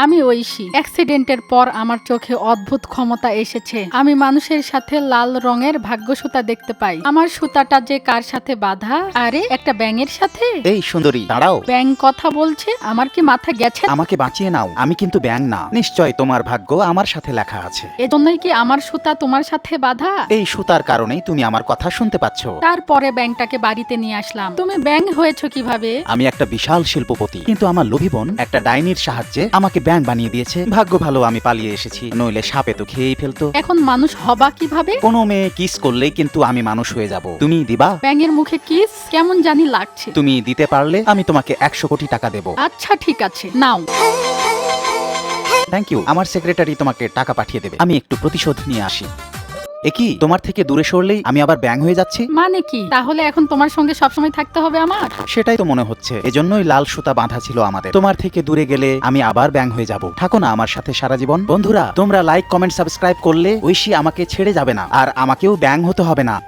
আমি ঐশী। অ্যাক্সিডেন্টের পর আমার চোখে অদ্ভুত ক্ষমতা এসেছে। আমি মানুষের সাথে লাল রঙের ভাগ্য সুতা দেখতে পাই। আমার সুতাটা যে কার সাথে বাঁধা? আরে একটা ব্যাঙের সাথে। এই সুন্দরী, দাঁড়াও। ব্যাঙ কথা বলছে? আমার কি মাথা গেছে? আমাকে বাঁচিয়ে নাও, আমি কিন্তু ব্যাঙ না। নিশ্চয় তোমার ভাগ্য আমার সাথে লেখা আছে। এজন্যই কি আমার সুতা তোমার সাথে বাঁধা? এই সুতার কারণেই তুমি আমার কথা শুনতে পাচ্ছ। তারপরে ব্যাঙটাকে বাড়িতে নিয়ে আসলাম। তুমি ব্যাঙ হয়েছো কিভাবে? আমি একটা বিশাল শিল্পপতি, কিন্তু আমার লোভী বোন একটা ডাইনির সাহায্যে আমাকে ব্যাঙ বানিয়ে দিয়েছে। ভাগ্য ভালো আমি পালিয়ে এসেছি, নইলে সাপে তো খেয়েই ফেলতো। এখন মানুষ হবা কিভাবে? কোনো মেয়ে কিস করলেই কিন্তু আমি মানুষ হয়ে যাব। তুমি দিবা? ব্যাঙের মুখে কিস কেমন জানি লাগছে। তুমি দিতে পারলে আমি তোমাকে 100 কোটি টাকা দেব। আচ্ছা ঠিক আছে, নাও। Thank you. আমার সেক্রেটারি তোমাকে টাকা পাঠিয়ে দেবে। আমি একটু প্রতিশোধ নিয়ে আসি। একই তোমার থেকে দূরে সরলেই আমি আবার ব্যাঙ হয়ে যাচ্ছি। মানে কি তাহলে এখন তোমার সঙ্গে সবসময় থাকতে হবে আমার? সেটাই তো মনে হচ্ছে, এজন্যই লাল সুতা বাঁধা ছিল আমাদের। তোমার থেকে দূরে গেলে আমি আবার ব্যাঙ হয়ে যাব। থাকো না আমার সাথে সারা জীবন। বন্ধুরা, তোমরা লাইক, কমেন্ট, সাবস্ক্রাইব করলে ঐশী আমাকে ছেড়ে যাবে না, আর আমাকেও ব্যাঙ হতে হবে না।